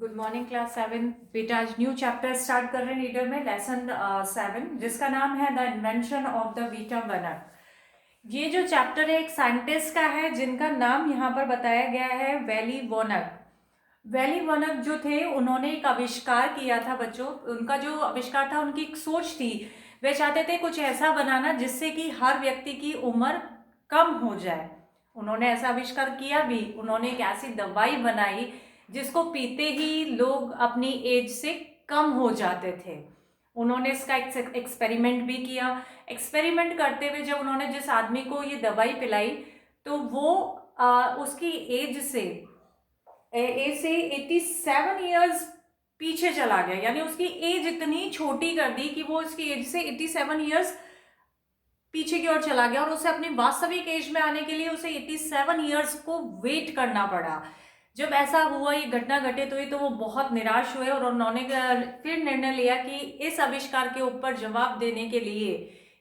Good morning class 7। बेटा आज new chapter start कर रहे हैं रीडर में लेसन 7 जिसका नाम है the invention of the Vita Wonka. ये जो चैप्टर है एक साइंटिस्ट का है जिनका नाम यहाँ पर बताया गया है वेली वोनक। वेली वोनक जो थे उन्होंने एक आविष्कार किया था बच्चों। उनका जो आविष्कार था उनकी एक सोच थी। वे चाहते थे कुछ ऐसा बनाना जिससे कि हर व्यक्ति की उम्र कम हो जाए। उन्होंने ऐसा आविष्कार किया भी। उन्होंने एक ऐसी दवाई बनाई जिसको पीते ही लोग अपनी एज से कम हो जाते थे। उन्होंने इसका एक्सपेरिमेंट भी किया। एक्सपेरिमेंट करते हुए जब उन्होंने जिस आदमी को ये दवाई पिलाई तो वो उसकी एज से 87 ईयर्स पीछे चला गया, यानी उसकी एज इतनी छोटी कर दी कि वो उसकी एज से 87 ईयर्स पीछे की ओर चला गया और उसे अपनी वास्तविक एज में आने के लिए उसे 87 ईयर्स को वेट करना पड़ा। जब ऐसा हुआ, ये घटना घटित हुई, तो वो बहुत निराश हुए और उन्होंने फिर निर्णय लिया कि इस आविष्कार के ऊपर जवाब देने के लिए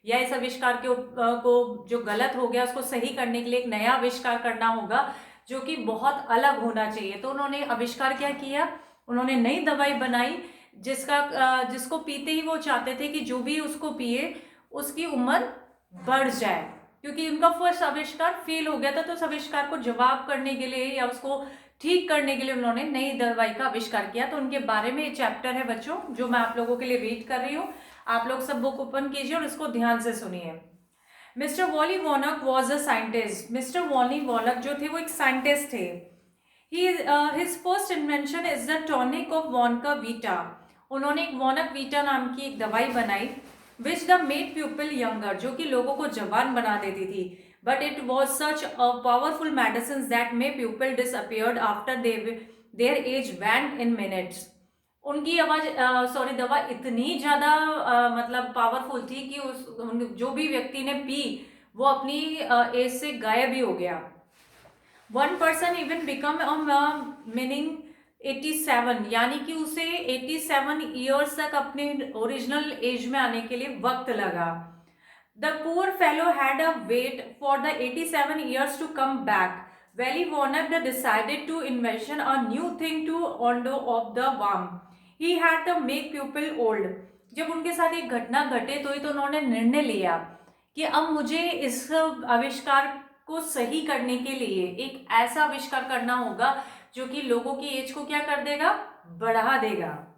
या इस आविष्कार को जो गलत हो गया उसको सही करने के लिए एक नया आविष्कार करना होगा जो कि बहुत अलग होना चाहिए। तो उन्होंने आविष्कार क्या किया, उन्होंने नई दवाई बनाई जिसको पीते ही वो चाहते थे कि जो भी उसको पिए उसकी उम्र बढ़ जाए, क्योंकि उनका फर्स्ट आविष्कार फेल हो गया था। तो उस आविष्कार को जवाब करने के लिए या उसको ठीक करने के लिए उन्होंने नई दवाई का आविष्कार किया। तो उनके बारे में एक चैप्टर है बच्चों जो मैं आप लोगों के लिए रीड कर रही हूँ। आप लोग सब बुक ओपन कीजिए और इसको ध्यान से सुनिए। Mister Willy Wonka was a scientist. Mister Willy Wonka जो थे वो एक साइंटिस्ट थे। His first invention is the tonic of Wonka Vita. उन्होंने एक वॉनक वीटा नाम की एक दवाई बनाई which the made people younger, जो कि लोगों को जवान बना देती थी। But it was such a powerful medicine that may people disappeared after their age when in minutes. उनकी दवा इतनी ज्यादा मतलब पावरफुल थी कि जो भी व्यक्ति ने पी वो अपनी एज से गायब ही हो गया। One person even become meaning 87, यानी कि उसे 87 ईयर्स तक अपने ओरिजिनल एज में आने के लिए वक्त लगा। The poor fellow had a wait for the 87 years to come back. Willy Wonka decided to invention a new thing to older of the warm. He had the make people old. जब उनके साथ एक घटना घटित हुई तो उन्होंने निर्णय लिया कि अब मुझे इस आविष्कार को सही करने के लिए एक ऐसा आविष्कार करना होगा जो कि लोगों की एज को क्या कर देगा, बढ़ा देगा।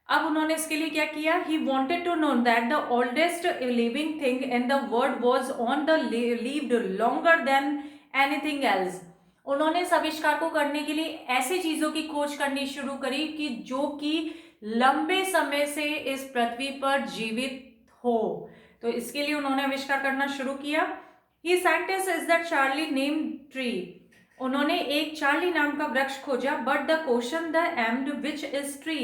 अब उन्होंने इसके लिए क्या किया, he wanted to know that the oldest living thing in the world was on the lived longer than anything else. उन्होंने इस आविष्कार को करने के लिए ऐसी चीजों की खोज करनी शुरू करी कि जो कि लंबे समय से इस पृथ्वी पर जीवित हो। तो इसके लिए उन्होंने आविष्कार करना शुरू किया। He scientist is the Charlie name tree. उन्होंने एक चार्ली नाम का वृक्ष खोजा। But the question the aimed which is tree,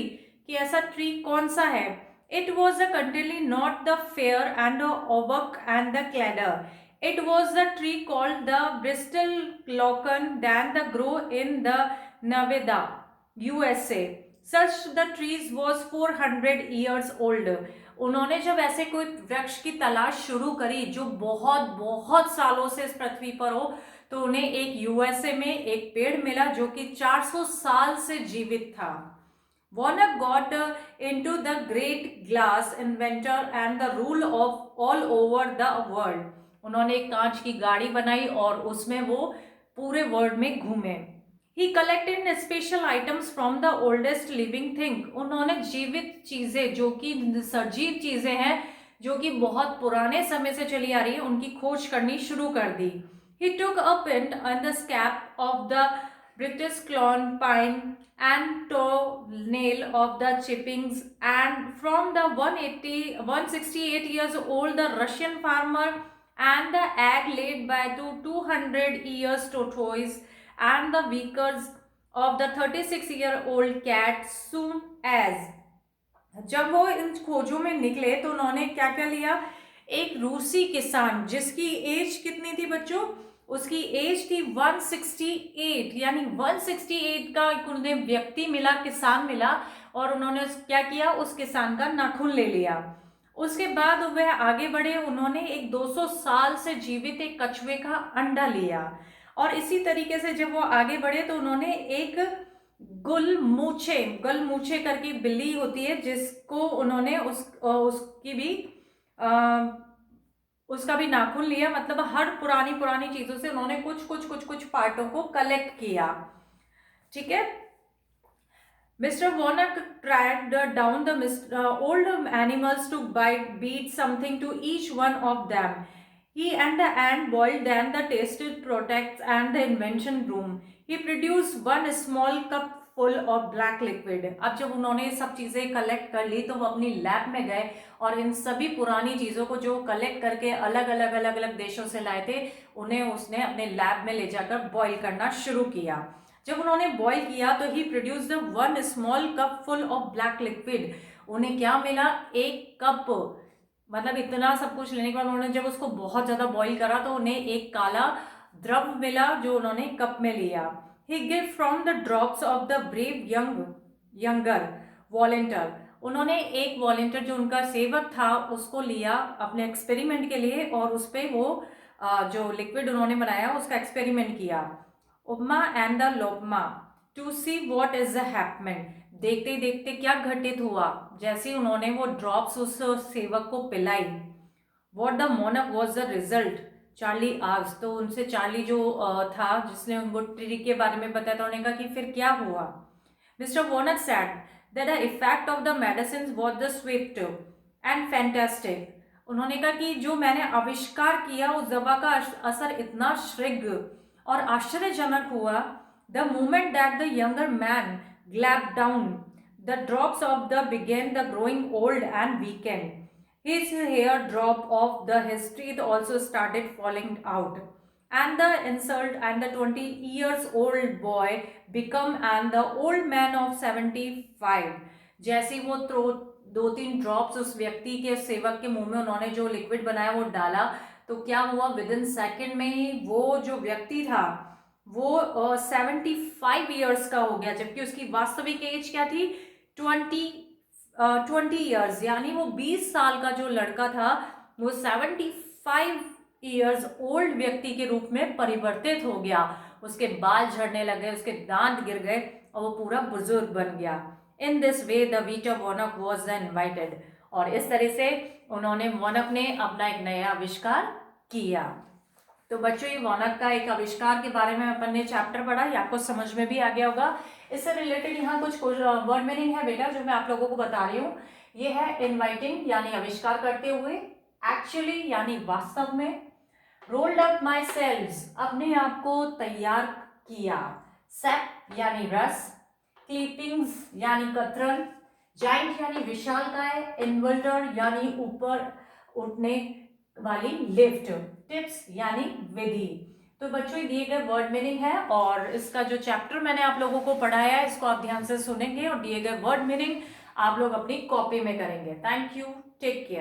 कि ऐसा ट्री कौन सा है। इट वॉज द कंट्रीली not the fir and the oak and the cedar. It was the tree called the bristlecone than the grow in the Nevada USA. Such the trees was 400 years old. उन्होंने जब ऐसे कोई वृक्ष की तलाश शुरू करी जो बहुत बहुत सालों से इस पृथ्वी पर हो, तो उन्हें एक यूएसए में एक पेड़ मिला जो कि 400 साल से जीवित था। Warner got into the great glass inventor and the rule of all over the world. उन्होंने एक कांच की गाड़ी बनाई और उसमें वो पूरे वर्ल्ड में घूमे। He collected special items from the oldest living thing. उन्होंने जीवित चीजें जो कि सजीव चीजें हैं जो कि बहुत पुराने समय से चली आ रही है उनकी खोज करनी शुरू कर दी। He took a pin on the scab of the British clone pine and toenail of the chippings, and from the 168 years old the Russian farmer, and the egg laid by to 200 years tortoise, and the beakers of the 36-year-old cat soon as। जब वो इन खोजों में निकले तो उन्होंने क्या क्या लिया, एक रूसी किसान जिसकी एज कितनी थी बच्चों, उसकी एज थी 168, यानी 168 का उन्हें व्यक्ति मिला, किसान मिला, और उन्होंने क्या किया, उस किसान का नाखून ले लिया। उसके बाद वह आगे बढ़े, उन्होंने एक 200 साल से जीवित एक कछुए का अंडा लिया, और इसी तरीके से जब वो आगे बढ़े तो उन्होंने एक गुलमूछे करके बिल्ली होती है, जिसको उन्होंने उसकी भी आ, उसका भी नाखून लिया, मतलब हर पुरानी पुरानी चीजों से उन्होंने कुछ कुछ कुछ कुछ पार्टों को कलेक्ट किया। ठीक है। Mr. Warnock tracked down the old animals to beat something to each one of them. He and the ant boiled then the tasted products and the invention room. He produced one small cup full of black liquid. अब जब उन्होंने ये सब चीज़ें collect कर ली तो वो अपनी लैब में गए और इन सभी पुरानी चीज़ों को जो कलेक्ट करके अलग अलग अलग अलग देशों से लाए थे, उन्हें उसने अपने लैब में ले जाकर बॉईल करना शुरू किया। जब उन्होंने बॉईल किया तो he produced one small cup full of black liquid. उन्हें क्या मिला? एक कप, मतलब इतना सब कुछ लेने के बाद उन्होंने जब उसको बहुत ज्यादा बॉईल करा तो उन्हें एक काला द्रव मिला जो उन्होंने कप में लिया। He give from the drops of the brave younger volunteer. उन्होंने एक वॉलेंटियर जो उनका सेवक था उसको लिया अपने एक्सपेरिमेंट के लिए और उस पर वो जो लिक्विड उन्होंने बनाया उसका एक्सपेरिमेंट किया। उपमा एंड द लोपमा to see what is the happening. देखते देखते क्या घटित हुआ, जैसे उन्होंने वो ड्रॉप्स उस सेवक को पिलाई। वॉट द मोनक वॉज द रिजल्ट, चार्ली आज। तो उनसे चार्ली जो था जिसने उनको ट्री के बारे में बताया, तो उन्होंने कहा कि फिर क्या हुआ। Mister Wonka said that the effect of the medicine was the swift and fantastic. उन्होंने कहा कि जो मैंने आविष्कार किया उस दवा का असर इतना शीघ्र और आश्चर्यजनक हुआ। The moment that the younger man gulped down the drops of the began the growing old and weakened. His hair drop of the history also started falling out, and the insult and the 20 years old boy become and the old man of 75। जैसे वो दो तीन drops उस व्यक्ति के सेवक के मुंह में उन्होंने जो लिक्विड बनाया वो डाला, तो क्या हुआ? विद इन सेकेंड में ही वो जो व्यक्ति था वो 75 ईयर्स का हो गया, जबकि उसकी वास्तविक एज क्या थी? 20 ईयर्स, यानी वो 20 साल का जो लड़का था वो 75 ईयर्स ओल्ड व्यक्ति के रूप में परिवर्तित हो गया। उसके बाल झड़ने लगे, उसके दांत गिर गए और वो पूरा बुजुर्ग बन गया। In this way the Vita Wonka was invented. और इस तरह से उन्होंने वॉनक ने अपना एक नया आविष्कार किया। तो बच्चों, ये वॉनक का एक आविष्कार के बारे में अपन ने चैप्टर पढ़ा, ये आपको समझ में भी आ गया होगा। इससे रिलेटेड यहाँ कुछ वर्ड मीनिंग है बेटा जो मैं आप लोगों को बता रही हूँ। ये है इनवाइटिंग यानी आविष्कार करते हुए, एक्चुअली यानी वास्तव में, रोल्ड अप माई सेल्स अपने आप को तैयार किया, सेप यानी रस, क्लिपिंग्स यानी कतरन, जाइंट यानी विशालकाय, इन्वर्टर यानी ऊपर उठने वाली लिफ्ट, टिप्स यानी विधि। तो बच्चों, दिए गए वर्ड मीनिंग है और इसका जो चैप्टर मैंने आप लोगों को पढ़ाया है इसको आप ध्यान से सुनेंगे और दिए गए वर्ड मीनिंग आप लोग अपनी कॉपी में करेंगे। Thank you, take care.